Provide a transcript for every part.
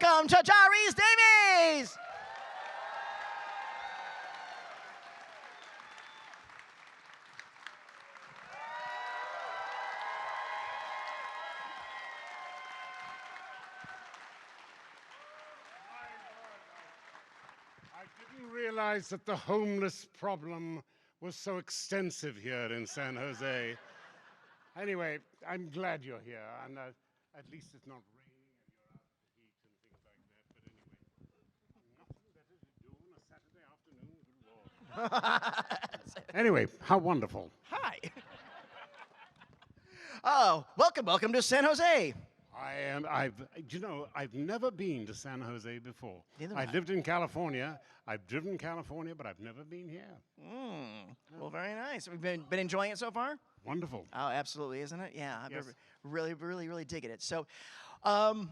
welcome to Rhys-Davies. I didn't realize that the homeless problem was so extensive here in San Jose. Anyway, I'm glad you're here, and at least it's not raining and you're out in the heat and things like that. But anyway, nothing better to do on a Saturday afternoon. Good Lord. Anyway, how wonderful. Hi. Oh, welcome to San Jose. I've never been to San Jose before. Neither I have I. lived in California. I've driven California, but I've never been here. Well, very nice. We've been enjoying it so far? Wonderful. Oh, absolutely, isn't it? Yeah, I've Yes. been really digging it. So, want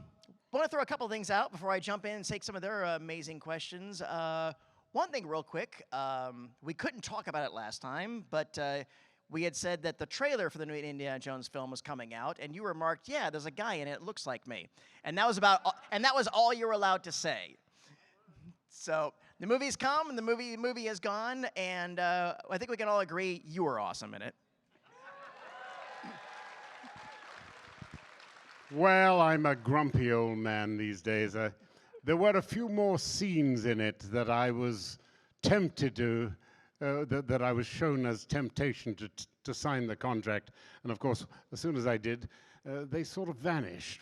to throw a couple things out before I jump in and take some of their amazing questions. One thing real quick, we couldn't talk about it last time, but we had said that the trailer for the new Indiana Jones film was coming out, and you remarked, "Yeah, there's a guy in it. It looks like me," and that was all you were allowed to say. So the movie's come, and the movie is gone, and I think we can all agree you were awesome in it. Well, I'm a grumpy old man these days. There were a few more scenes in it that I was tempted to, that I was shown as temptation to sign the contract. And of course, as soon as I did, they sort of vanished.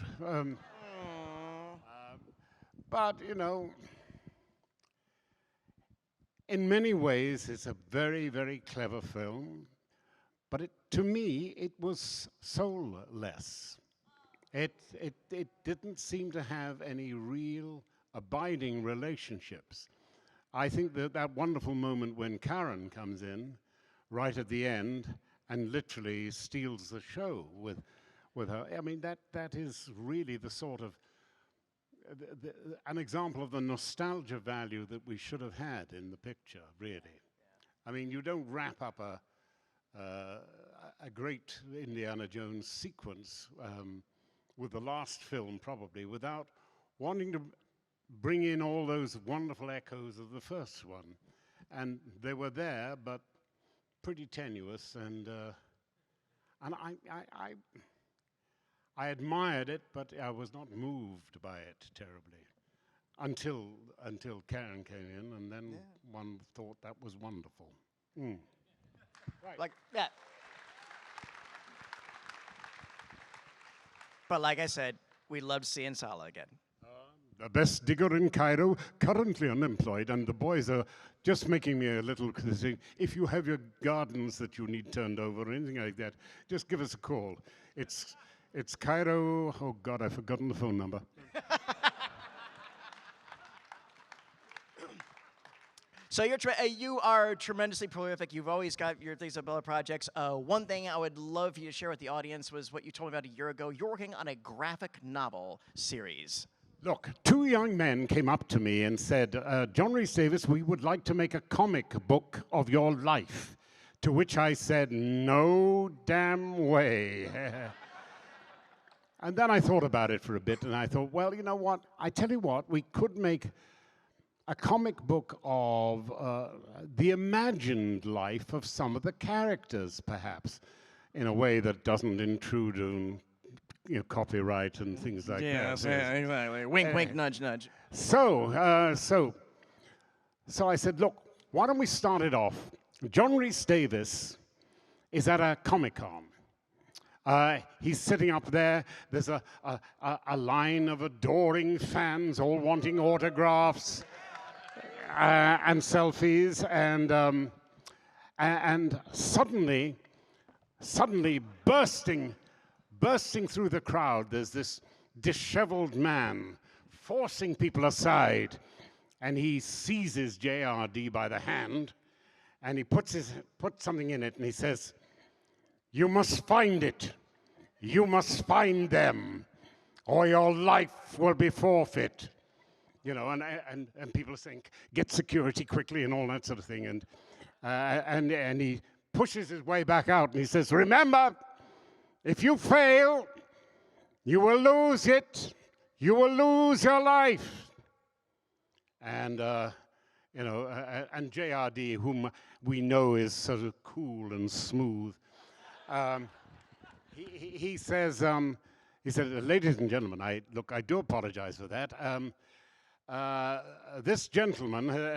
But, you know, in many ways, it's a very clever film. But to me, it was soulless. It didn't seem to have any real abiding relationships. I think that wonderful moment when Karen comes in right at the end and literally steals the show with her. I mean, that is really the sort of an example of the nostalgia value that we should have had in the picture, really. Yeah. I mean, you don't wrap up a great Indiana Jones sequence with the last film, probably, without wanting to bring in all those wonderful echoes of the first one. And they were there, but pretty tenuous, and I admired it, but I was not moved by it terribly until Karen came in, and then one thought that was wonderful. Right. Like that. But like I said, we loved seeing Sala again. The best digger in Cairo, currently unemployed, and the boys are just making me a little saying, if you have your gardens that you need turned over or anything like that, just give us a call. It's Cairo, oh God, I've forgotten the phone number. So you are tremendously prolific. You've always got your Isabella projects. One thing I would love for you to share with the audience was what you told me about a year ago. You're working on a graphic novel series. Look, two young men came up to me and said, John Rhys-Davies, we would like to make a comic book of your life. To which I said, no damn way. And then I thought about it for a bit, and I thought, well, you know what? I tell you what, we could make a comic book of the imagined life of some of the characters, perhaps, in a way that doesn't intrude on copyright and things like that. Yes, yeah, exactly. Wink, wink, nudge, nudge. So I said, look, why don't we start it off? John Rhys-Davies is at a Comic-Con. He's sitting up there. There's a line of adoring fans all wanting autographs and selfies, and suddenly bursting through the crowd, there's this disheveled man forcing people aside, and he seizes JRD by the hand, and he puts something in it, and he says, "You must find it. You must find them, or your life will be forfeit." You know, and people are saying, "Get security quickly," and all that sort of thing, and he pushes his way back out, and he says, "Remember, if you fail, you will lose it. you will lose your life. And, and JRD, whom we know is sort of cool and smooth, he says, ladies and gentlemen, I do apologize for that. This gentleman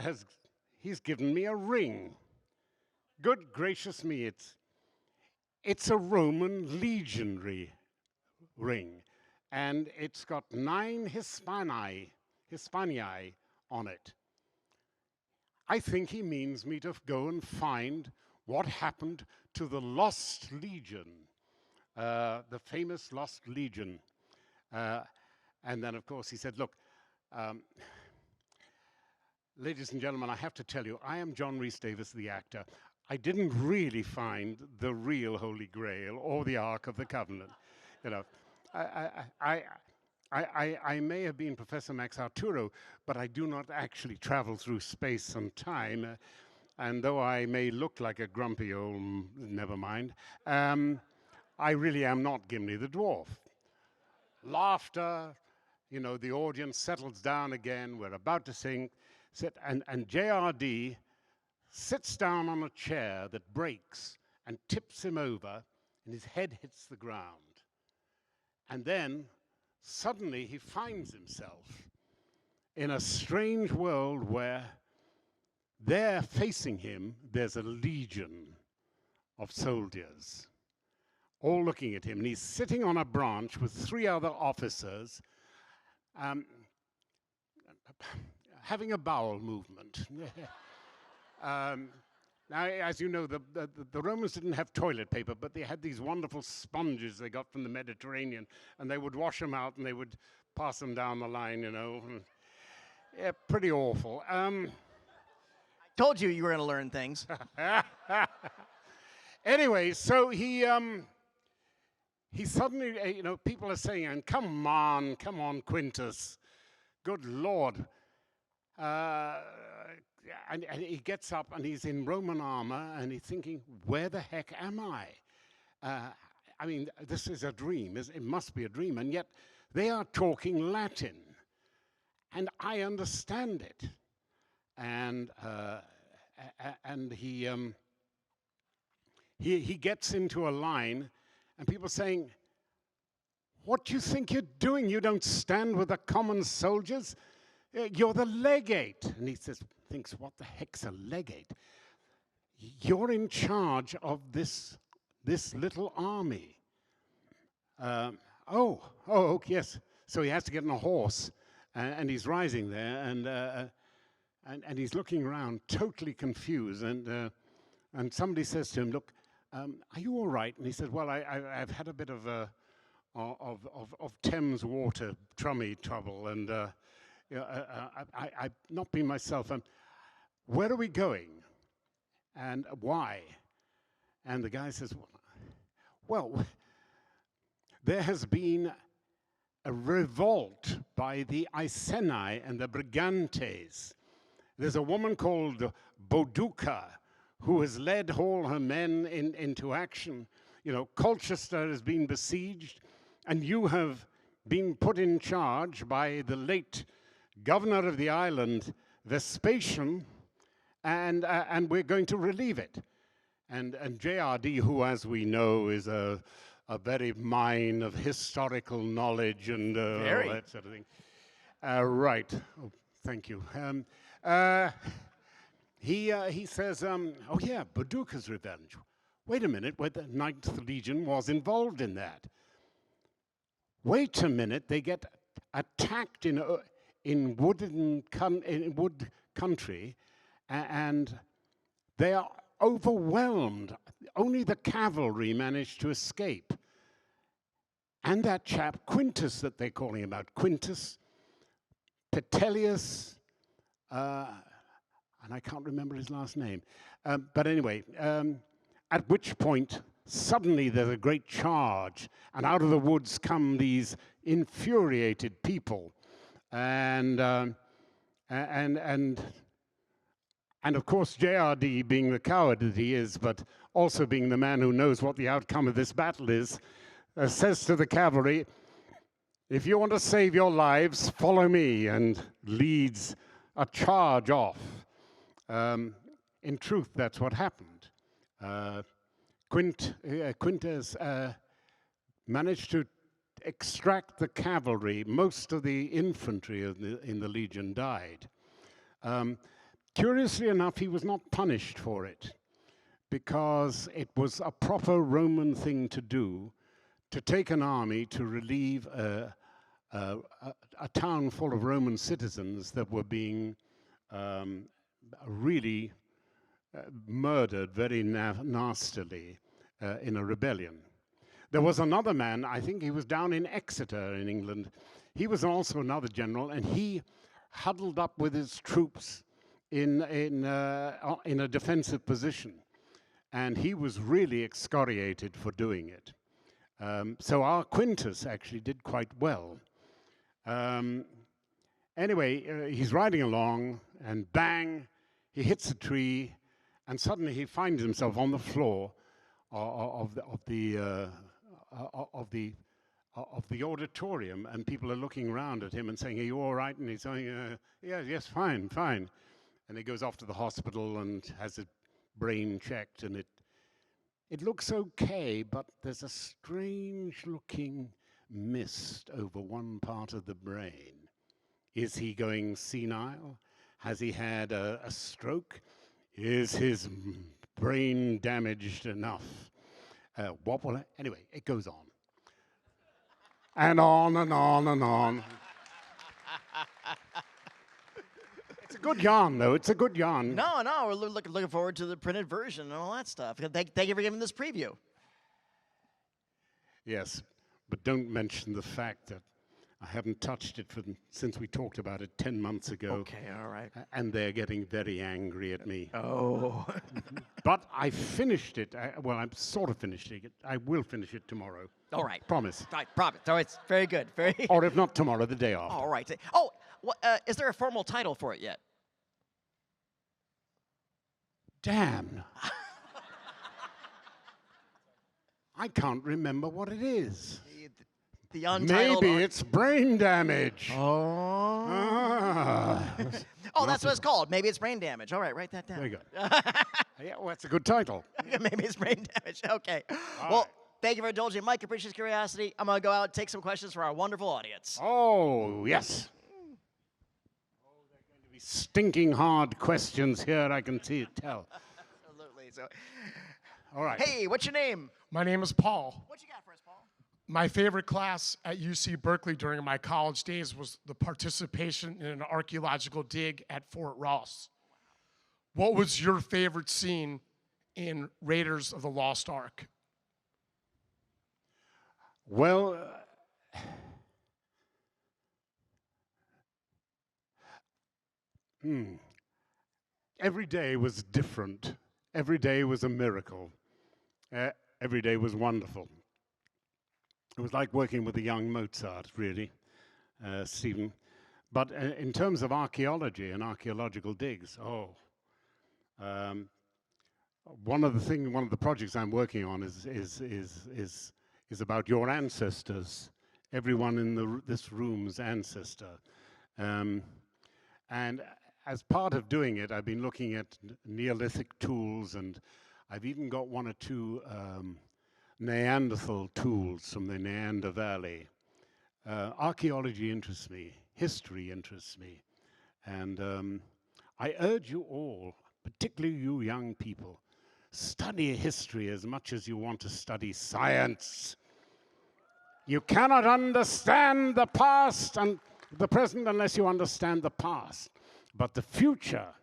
he's given me a ring. Good gracious me, it's a Roman legionary ring, and it's got 9 Hispanii on it. I think he means me to go and find what happened to the Lost Legion, the famous Lost Legion. And then, of course, he said, look, ladies and gentlemen, I have to tell you, I am John Rhys-Davies, the actor. I didn't really find the real Holy Grail or the Ark of the Covenant. You know, I may have been Professor Max Arturo, but I do not actually travel through space and time. And though I may look like a grumpy old, never mind, I really am not Gimli the dwarf. Laughter, you know, the audience settles down again. We're about to sing, and JRD sits down on a chair that breaks and tips him over, and his head hits the ground. And then, suddenly, he finds himself in a strange world where there, facing him, there's a legion of soldiers, all looking at him. And he's sitting on a branch with 3 other officers, having a bowel movement. Now, as you know, the Romans didn't have toilet paper, but they had these wonderful sponges they got from the Mediterranean, and they would wash them out, and they would pass them down the line, you know. Yeah, pretty awful. Told you were going to learn things. Anyway, so he suddenly, you know, people are saying, and come on, Quintus. Good Lord. And he gets up and he's in Roman armor and he's thinking, where the heck am I? I mean, this is a dream. It must be a dream. And yet they are talking Latin. And I understand it. And he gets into a line and people saying, what do you think you're doing? You don't stand with the common soldiers? You're the legate. And he thinks, what the heck's a legate? You're in charge of this little army. Oh, yes. So he has to get on a horse, and he's rising there, and he's looking around, totally confused. And somebody says to him, "Look, are you all right?" And he said, "Well, I've had a bit of Thames water trummy trouble, and I've not been myself. Where are we going? And why?" And the guy says, well, there has been a revolt by the Iceni and the Brigantes. There's a woman called Boduca who has led all her men into action. You know, Colchester has been besieged, and you have been put in charge by the late governor of the island, Vespasian, and we're going to relieve it. And JRD, who, as we know, is a very mine of historical knowledge and all that sort of thing. Right. Oh, thank you. He says, oh yeah, Boduca's revenge. Wait a minute, the 9th Legion was involved in that. Wait a minute, they get attacked in wood country, and they are overwhelmed. Only the cavalry managed to escape. And that chap, Quintus, that they're calling about, Quintus, Petellius, and I can't remember his last name. But anyway, at which point, suddenly there's a great charge, and out of the woods come these infuriated people. And of course, JRD, being the coward that he is, but also being the man who knows what the outcome of this battle is, says to the cavalry, If you want to save your lives, follow me, and leads a charge off. In truth, that's what happened. Quintus managed to extract the cavalry. Most of the infantry in the Legion died. Curiously enough, he was not punished for it, because it was a proper Roman thing to do, to take an army to relieve a town full of Roman citizens that were being really murdered very nastily in a rebellion. There was another man, I think he was down in Exeter in England. He was also another general, and he huddled up with his troops in a defensive position. And he was really excoriated for doing it. So our Quintus actually did quite well. Anyway, he's riding along, and bang, he hits a tree, and suddenly he finds himself on the floor of the auditorium, and people are looking around at him and saying, "Are you all right?" And he's saying, yes, fine, fine." And he goes off to the hospital and has his brain checked, and it looks okay, but there's a strange-looking mist over one part of the brain. Is he going senile? Has he had a stroke? Is his brain damaged enough? Anyway, it goes on. And on and on and on. It's a good yarn, though. It's a good yarn. No, we're looking forward to the printed version and all that stuff. Thank you for giving this preview. Yes, but don't mention the fact that I haven't touched it since we talked about it 10 months ago. Okay, all right. And they're getting very angry at me. Oh. But I finished it. Well, I'm sort of finishing it. I will finish it tomorrow. All right. Promise. All right, promise. So it's very good. Or if not tomorrow, the day after. All right. Oh, is there a formal title for it yet? Damn. I can't remember what it is. The untitled. Maybe it's brain damage. Oh. Oh, that's what it's called. Maybe it's brain damage. All right, write that down. There you go. Yeah, well, that's a good title. Maybe it's brain damage. Okay. Well, thank you for indulging Mike. Appreciate his curiosity. I'm going to go out and take some questions for our wonderful audience. Oh, yes. Oh, they're going to be stinking hard questions here, I can tell. Absolutely. So, all right. hey, what's your name? My name is Paul. What you got for us, Paul? My favorite class at UC Berkeley during my college days was the participation in an archaeological dig at Fort Ross. What was your favorite scene in Raiders of the Lost Ark? Well, every day was different. Every day was a miracle. Every day was wonderful. It was like working with a young Mozart, really, Stephen. But in terms of archaeology and archaeological digs, one of the projects I'm working on is about your ancestors, everyone in this room's ancestor. And as part of doing it, I've been looking at Neolithic tools, and I've even got one or two Neanderthal tools from the Neander Valley. Archaeology interests me, history interests me, and I urge you all, particularly you young people, study history as much as you want to study science. You cannot understand the past and the present unless you understand the past. But the future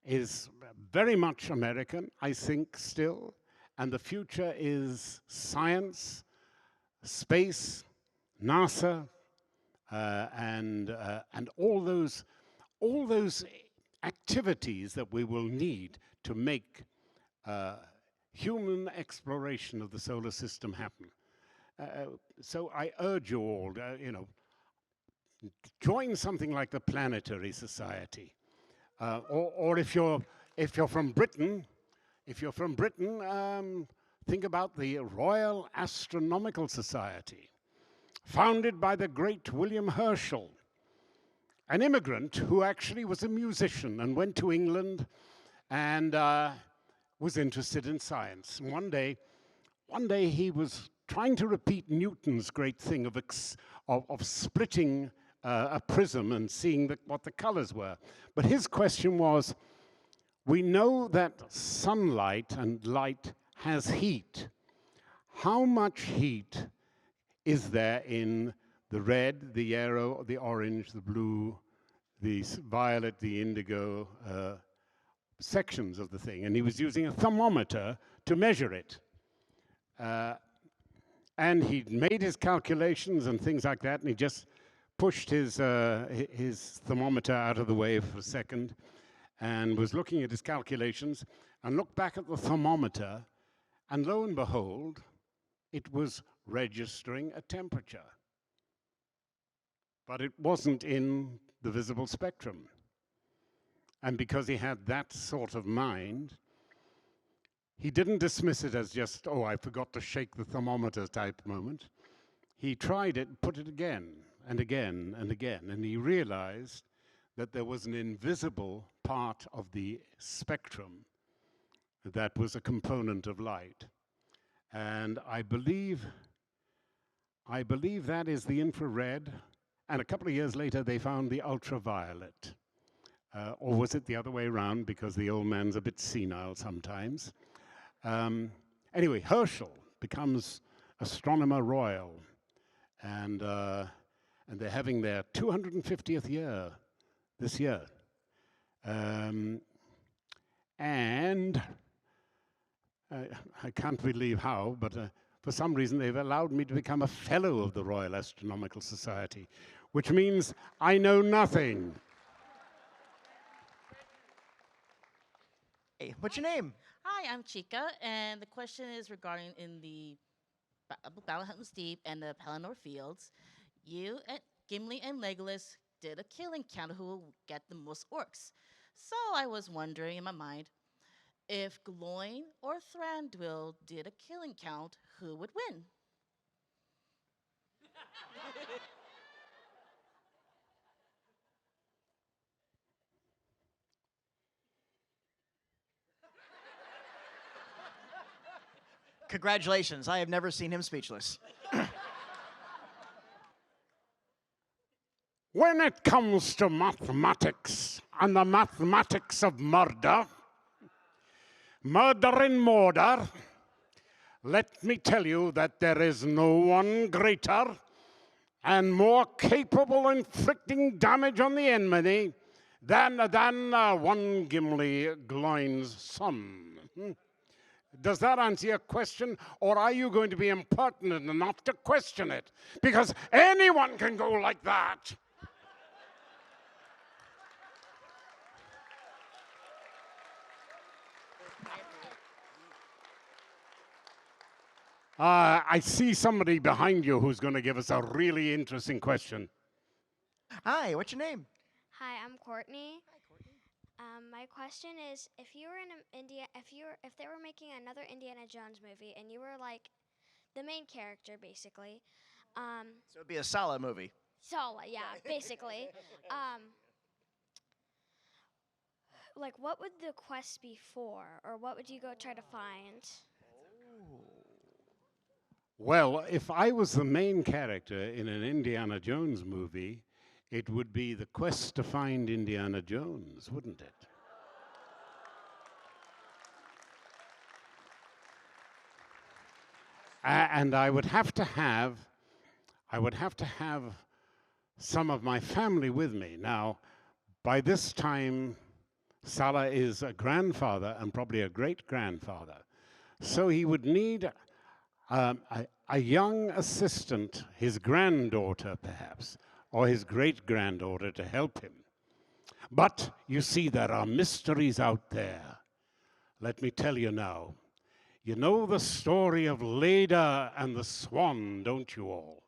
is very much American, I think, still. And the future is science, space, NASA, and all those activities that we will need to make human exploration of the solar system happen. So I urge you all, join something like the Planetary Society, or if you're from Britain, think about the Royal Astronomical Society. founded by the great William Herschel, an immigrant who actually was a musician and went to England and was interested in science. And one day he was trying to repeat Newton's great thing of splitting a prism and seeing what the colors were. But his question was, we know that sunlight and light has heat. How much heat is there in the red, the yellow, the orange, the blue, the violet, the indigo sections of the thing? And he was using a thermometer to measure it. And he'd made his calculations and things like that, and he just pushed his thermometer out of the way for a second and was looking at his calculations and looked back at the thermometer, and lo and behold, it was registering a temperature. But it wasn't in the visible spectrum. And because he had that sort of mind, he didn't dismiss it as just, oh, I forgot to shake the thermometer type moment. He tried it, put it again and again and again, and he realized that there was an invisible part of the spectrum that was a component of light. And I believe that is the infrared, and a couple of years later they found the ultraviolet. Or was it the other way around, because the old man's a bit senile sometimes. Anyway, Herschel becomes Astronomer Royal, and they're having their 250th year this year. And I can't believe how, but for some reason they've allowed me to become a fellow of the Royal Astronomical Society, which means I know nothing. Hey, what's your name? Hi, I'm Chica, and the question is regarding in the Battle of Helm's Deep and the Pelennor Fields. You and Gimli and Legolas did a killing count of who will get the most orcs. So I was wondering in my mind, if Gloin or Thranduil did a killing count, who would win? Congratulations, I have never seen him speechless. When it comes to mathematics and the mathematics of murder and murder, let me tell you that there is no one greater and more capable of inflicting damage on the enemy than one Gimli, Gloin's son. Does that answer your question, or are you going to be impertinent enough to question it? Because anyone can go like that. I see somebody behind you who's going to give us a really interesting question. Hi, what's your name? Hi, I'm Courtney. My question is, if you were in if they were making another Indiana Jones movie and you were like the main character, basically. So it'd be a Sala movie. Sala, yeah, basically. Like, what would the quest be for, or what would you go try to find? Well, if I was the main character in an Indiana Jones movie, it would be the quest to find Indiana Jones, wouldn't it? And I would have to have some of my family with me. Now, by this time, Salah is a grandfather and probably a great-grandfather. So he would need a young assistant, his granddaughter perhaps, or his great-granddaughter to help him. But you see, there are mysteries out there. Let me tell you now. You know the story of Leda and the swan, don't you all?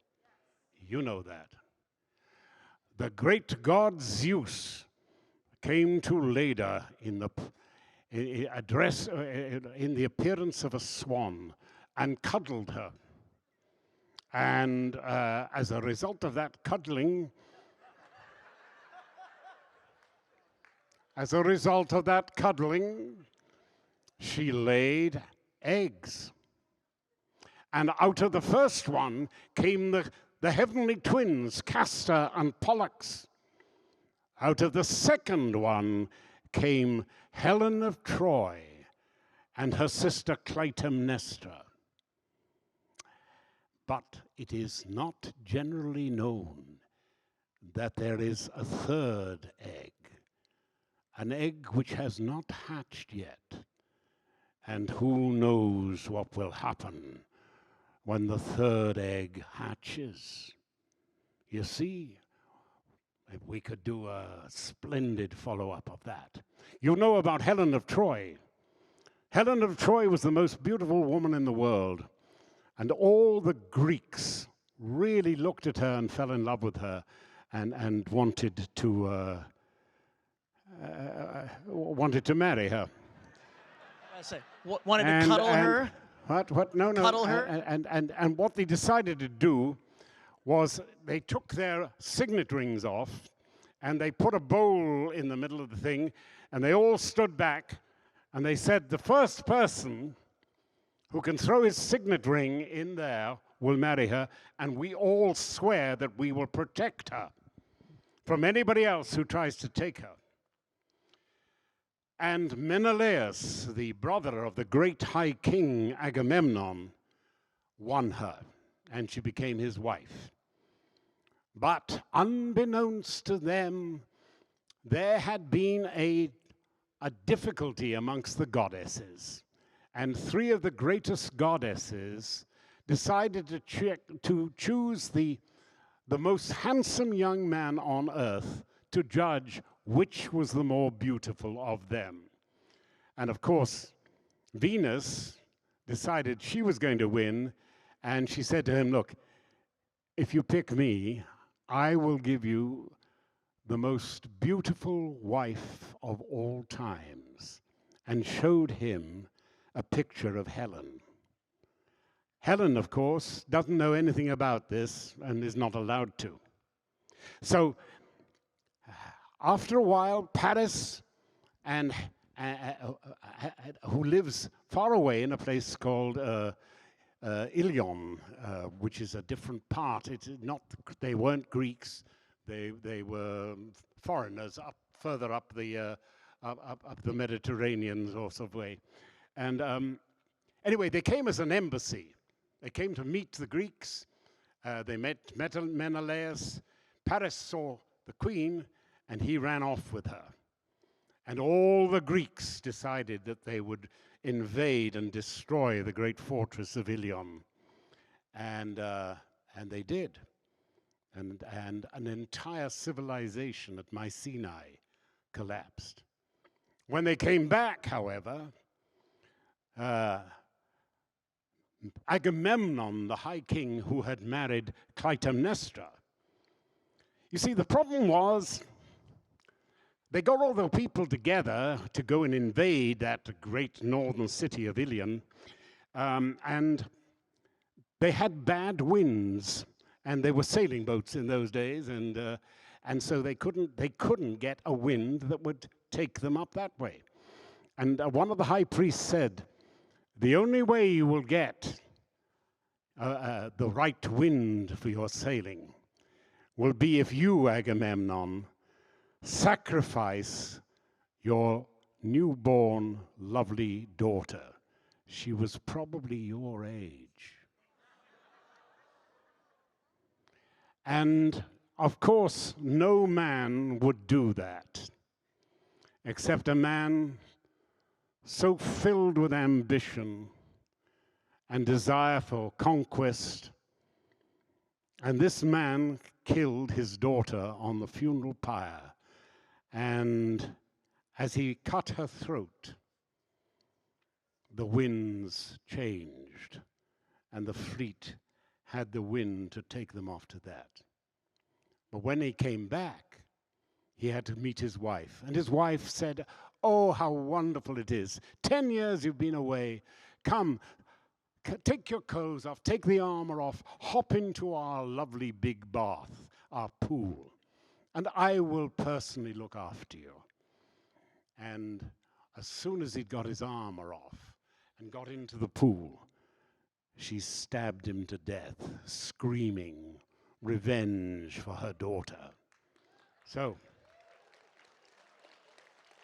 You know that. The great god Zeus came to Leda in the appearance of a swan and cuddled her. And as a result of that cuddling, she laid eggs. And out of the first one came the heavenly twins, Castor and Pollux. Out of the second one came Helen of Troy and her sister Clytemnestra. But it is not generally known that there is a third egg, an egg which has not hatched yet. And who knows what will happen when the third egg hatches. You see, we could do a splendid follow-up of that. You know about Helen of Troy. Helen of Troy was the most beautiful woman in the world. And all the Greeks really looked at her and fell in love with her and wanted to marry her. I say, wanted to cuddle her? What? No. Cuddle her? And what they decided to do was they took their signet rings off and they put a bowl in the middle of the thing and they all stood back and they said, the first person who can throw his signet ring in there will marry her, and we all swear that we will protect her from anybody else who tries to take her. And Menelaus, the brother of the great high king Agamemnon, won her, and she became his wife. But unbeknownst to them, there had been a difficulty amongst the goddesses. And three of the greatest goddesses decided to choose the most handsome young man on earth to judge which was the more beautiful of them. And of course, Venus decided she was going to win, and she said to him, look, if you pick me, I will give you the most beautiful wife of all times, and showed him a picture of Helen. Helen, of course, doesn't know anything about this and is not allowed to. So, after a while, Paris, and who lives far away in a place called Ilion, which is a different part. It's not. They weren't Greeks. They were foreigners further up the Mediterranean sort of way. And anyway, they came as an embassy. They came to meet the Greeks. They met Menelaus. Paris saw the queen, and he ran off with her. And all the Greeks decided that they would invade and destroy the great fortress of Ilion. And they did. And an entire civilization at Mycenae collapsed. When they came back, however, Agamemnon, the high king who had married Clytemnestra. You see, the problem was they got all the people together to go and invade that great northern city of Ilion, and they had bad winds, and they were sailing boats in those days, and so they couldn't get a wind that would take them up that way. And one of the high priests said, the only way you will get the right wind for your sailing will be if you, Agamemnon, sacrifice your newborn, lovely daughter. She was probably your age. And, of course, no man would do that, except a man so filled with ambition and desire for conquest. And this man killed his daughter on the funeral pyre. And as he cut her throat, the winds changed, and the fleet had the wind to take them off to that. But when he came back, he had to meet his wife. And his wife said, "Oh, how wonderful it is. 10 years you've been away. Come take your clothes off, take the armor off, hop into our lovely big bath, our pool, and I will personally look after you. And as soon as he'd got his armor off and got into the pool, she stabbed him to death, screaming revenge for her daughter. So,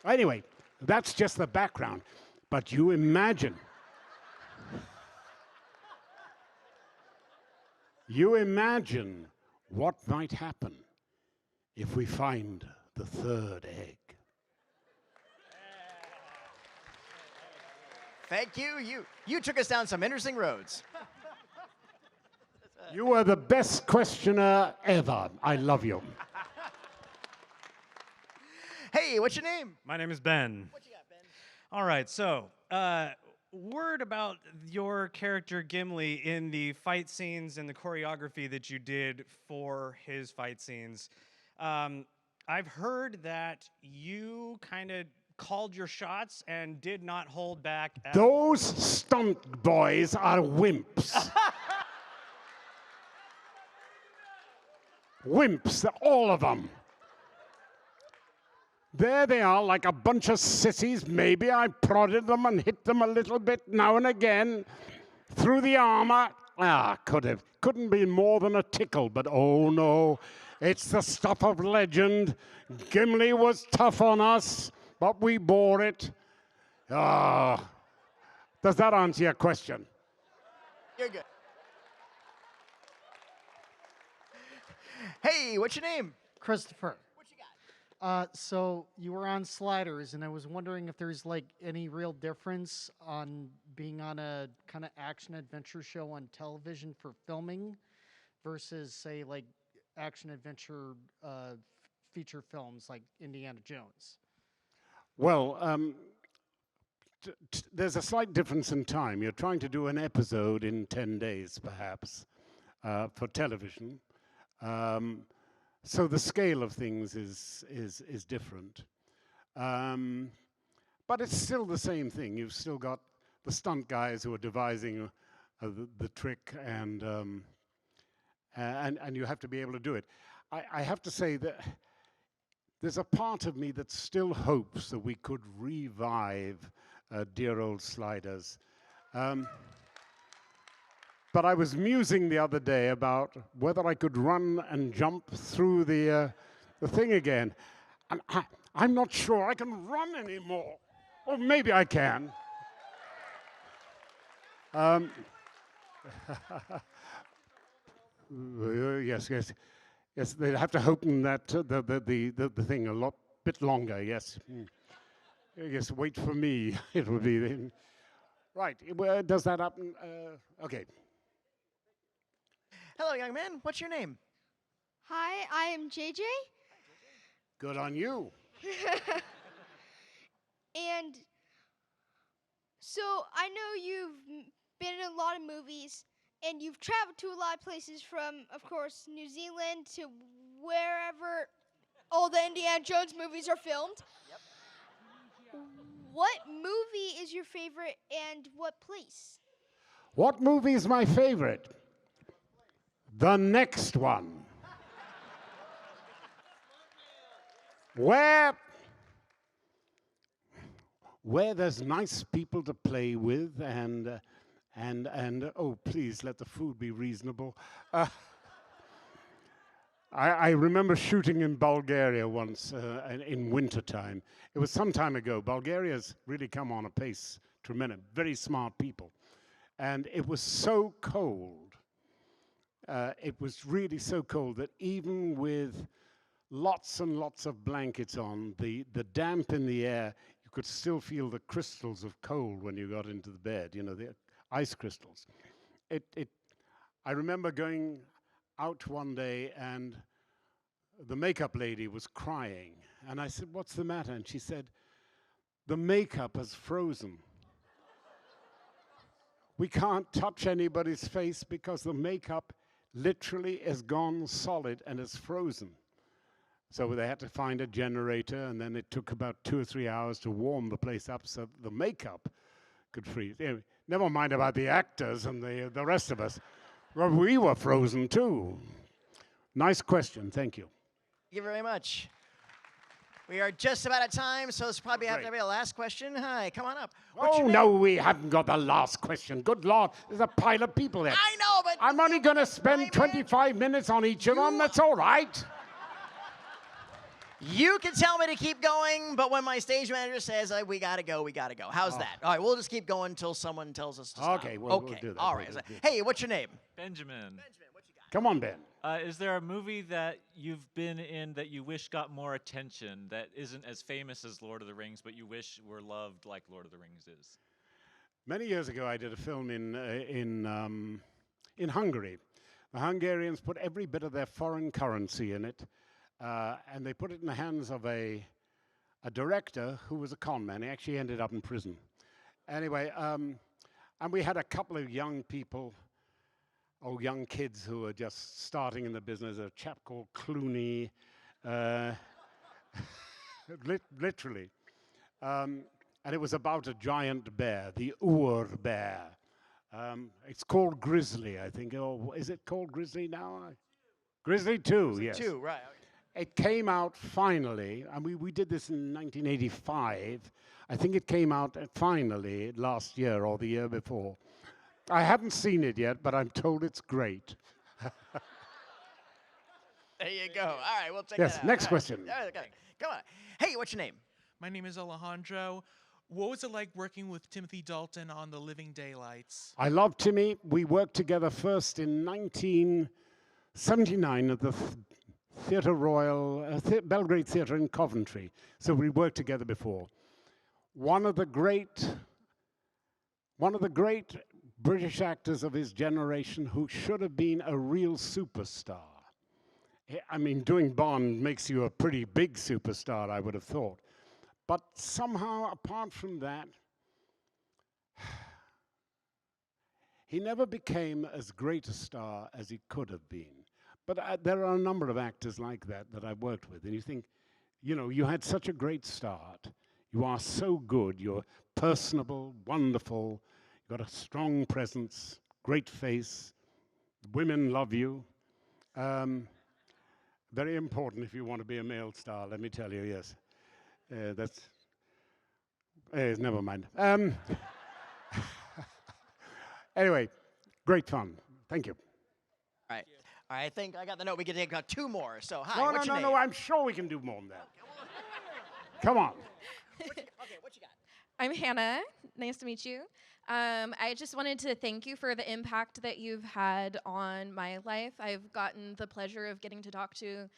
anyway, that's just the background. But you imagine, what might happen if we find the third egg. Thank you. You took us down some interesting roads. You are the best questioner ever. I love you. Hey, what's your name? My name is Ben. What you got, Ben? All right, so word about your character Gimli in the fight scenes and the choreography that you did for his fight scenes. I've heard that you kind of called your shots and did not hold back. Those stunt boys are wimps. Wimps, all of them. There they are, like a bunch of sissies. Maybe I prodded them and hit them a little bit now and again through the armor. Couldn't be more than a tickle, but oh no, it's the stuff of legend. Gimli was tough on us, but we bore it. Does that answer your question? You're good. Hey, what's your name? Christopher. What you got? So you were on Sliders, and I was wondering if there's like any real difference on being on a kind of action adventure show on television for filming versus, say, like action adventure feature films like Indiana Jones. Well, there's a slight difference in time. You're trying to do an episode in 10 days, perhaps, for television. So the scale of things is different. But it's still the same thing. You've still got the stunt guys who are devising the trick, and you have to be able to do it. I have to say that there's a part of me that still hopes that we could revive dear old Sliders. But I was musing the other day about whether I could run and jump through the thing again. And I'm not sure I can run anymore. Or maybe I can. Yes, they have to open that the thing a bit longer, yes. Yes, wait for me. It will be then. Right, does that happen? Okay. Hello, young man. What's your name? Hi, I am JJ. Good on you. And so I know you've been in a lot of movies and you've traveled to a lot of places from, of course, New Zealand to wherever all the Indiana Jones movies are filmed. Yep. What movie is your favorite and what place? What movie is my favorite? The next one. Where there's nice people to play with and oh, please let the food be reasonable. I remember shooting in Bulgaria once in wintertime. It was some time ago. Bulgaria's really come on a pace, tremendous, very smart people. And it was so cold. It was really so cold that even with lots and lots of blankets on, the damp in the air, you could still feel the crystals of cold when you got into the bed, you know, the ice crystals. I remember going out one day and the makeup lady was crying. And I said, "What's the matter?" And she said, "The makeup has frozen. We can't touch anybody's face because the makeup literally is gone solid and is frozen." So they had to find a generator, and then it took about 2 or 3 hours to warm the place up so the makeup could freeze. Anyway, Never mind about the actors and the rest of us. Well, we were frozen too. Nice question. Thank you. Thank you very much. We are just about at time, so this probably have to Great. be a last question. Hi, come on up. What's Oh, your no, name? we haven't got the last question. Good Lord, there's a pile of people here. I know, but I'm only going to spend 25 minutes on each of them. That's all right. you can tell me to keep going, but when my stage manager says we gotta go, we gotta go. How's that? All right, we'll just keep going until someone tells us to stop. Okay, we'll do that. All We'll right. do that. Hey, what's your name? Benjamin, Come on, Ben. is there a movie that you've been in that you wish got more attention that isn't as famous as Lord of the Rings, but you wish were loved like Lord of the Rings is? Many years ago, I did a film in Hungary. The Hungarians put every bit of their foreign currency in it, and they put it in the hands of a director who was a con man. He actually ended up in prison. Anyway, and we had a couple of young people, young kids who were just starting in the business. A chap called Clooney, literally. And it was about a giant bear, the Ur bear. It's called Grizzly, I think. Or is it called Grizzly now? Grizzly 2, yes. 2, right. It came out finally, and we did this in 1985. I think it came out finally last year or the year before. I haven't seen it yet, but I'm told it's great. There you go. All right, we'll check Yes, that out. next All right. question. All right, okay. Come on. Hey, what's your name? My name is Alejandro. What was it like working with Timothy Dalton on The Living Daylights? I love Timmy. We worked together first in 1979 at the Theatre Royal, Belgrade Theatre in Coventry. So we worked together before. One of the great British actors of his generation who should have been a real superstar. I mean, doing Bond makes you a pretty big superstar, I would have thought. But somehow, apart from that, he never became as great a star as he could have been. But there are a number of actors like that I've worked with. And you think, you know, you had such a great start. You are so good. You're personable, wonderful. You've got a strong presence, great face. Women love you. Very important if you want to be a male star, let me tell you, yes. Never mind. Anyway, great fun. Thank you. All right. All right, I think I got the note. We can take 2 more. So, hi, No, what's your name? no, I'm sure we can do more than that. Come on. Okay, what you got? I'm Hannah. Nice to meet you. I just wanted to thank you for the impact that you've had on my life. I've gotten the pleasure of getting to talk to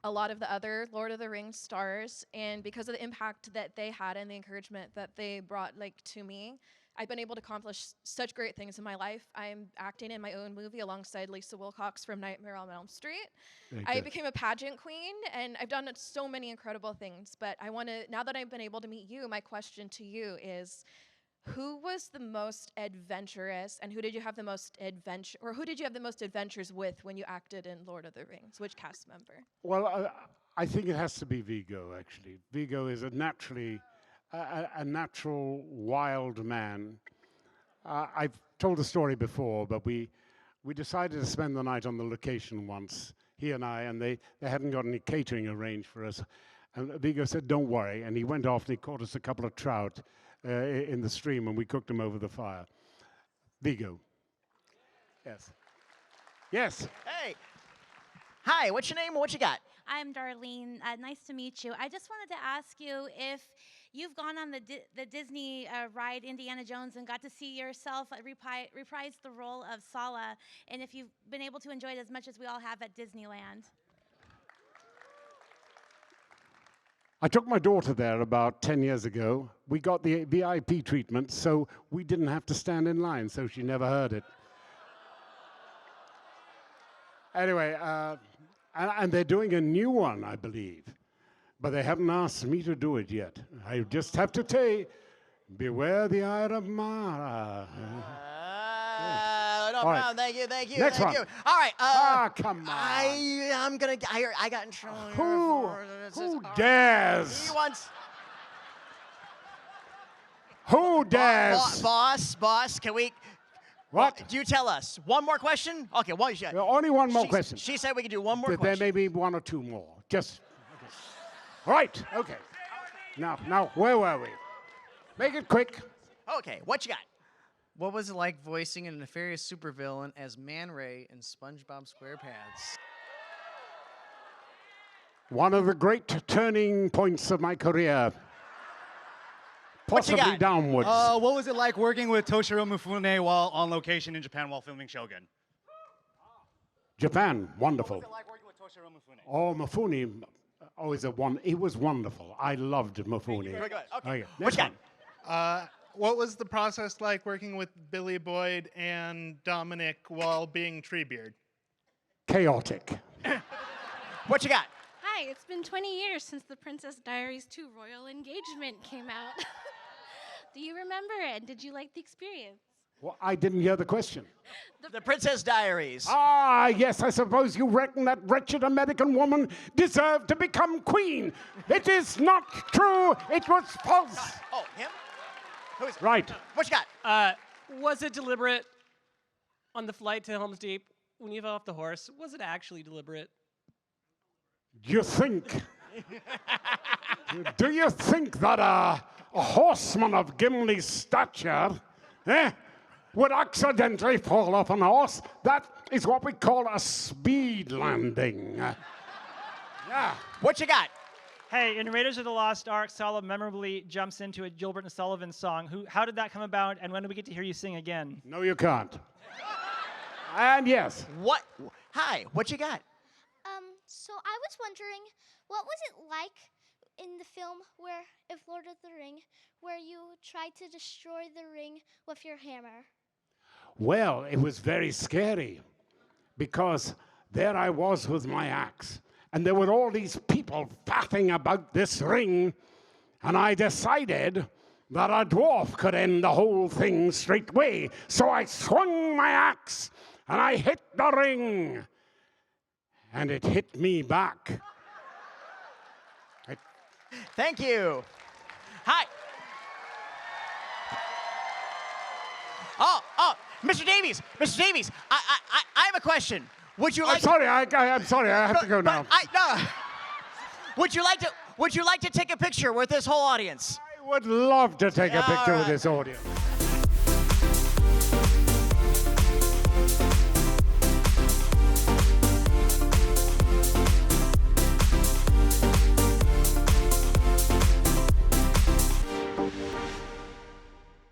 a lot of the other Lord of the Rings stars, and because of the impact that they had and the encouragement that they brought to me, I've been able to accomplish such great things in my life. I'm acting in my own movie alongside Lisa Wilcox from Nightmare on Elm Street. I became a pageant queen, and I've done so many incredible things, but now that I've been able to meet you, my question to you is, who was the most adventurous, and who did you have the most adventures with when you acted in Lord of the Rings? Which cast member? Well, I think it has to be Viggo, actually. Viggo is a natural wild man. I've told the story before, but we decided to spend the night on the location once, he and I, and they hadn't got any catering arranged for us. And Viggo said, "Don't worry," and he went off and he caught us a couple of trout in the stream, and we cooked them over the fire. Viggo. Yes. Yes. Hey. Hi, what's your name and what you got? I'm Darlene. Nice to meet you. I just wanted to ask you if you've gone on the Disney ride Indiana Jones and got to see yourself reprise the role of Sala, and if you've been able to enjoy it as much as we all have at Disneyland. I took my daughter there about 10 years ago. We got the VIP treatment, so we didn't have to stand in line, so she never heard it. Anyway, and they're doing a new one, I believe. But they haven't asked me to do it yet. I just have to say, beware the eye of Mara. No All right. problem. Thank you. Next thank one. you. All right. Come on. I got in trouble. Who dares? He wants. Who dares? Boss, can we? What? Do you tell us? One more question? Okay, one. Only one more question. She said we could do one more There question. may be one or two more. Just. Okay. Right. Okay. Now, where were we? Make it quick. Okay, what you got? What was it like voicing a nefarious supervillain as Man Ray in SpongeBob SquarePants? One of the great turning points of my career. What you Possibly got? downwards. What was it like working with Toshiro Mifune while on location in Japan while filming Shogun? Japan, wonderful. What was it like working with Toshiro Mifune? Oh, Mifune. Oh, he was wonderful. I loved Mifune. Very good. Okay. Okay, What next you got? one. What was the process like working with Billy Boyd and Dominic while being Treebeard? Chaotic. What you got? Hi, it's been 20 years since The Princess Diaries 2 Royal Engagement came out. Do you remember it? Did you like the experience? Well, I didn't hear the question. The Princess Diaries. Ah, yes, I suppose you reckon that wretched American woman deserved to become queen. It is not true. It was false. Oh, him? Who is it? Right. What you got? Was it deliberate on the flight to Helm's Deep when you fell off the horse? Was it actually deliberate? You think? Do you think that a horseman of Gimli's stature, would accidentally fall off an horse? That is what we call a speed landing. Yeah. What you got? Hey, in Raiders of the Lost Ark, Sala memorably jumps into a Gilbert and Sullivan song. How did that come about, and when do we get to hear you sing again? No, you can't. And yes. What? Hi, what you got? So I was wondering, what was it like in the film of Lord of the Ring, where you tried to destroy the ring with your hammer? Well, it was very scary because there I was with my axe, and there were all these people faffing about this ring, and I decided that a dwarf could end the whole thing straightway. So I swung my axe, and I hit the ring, and it hit me back. Thank you. Hi. Oh, Mr. Davies, I have a question. Would you like? I'm sorry. I have to go now. Would you like to take a picture with this whole audience? I would love to take a picture with this audience.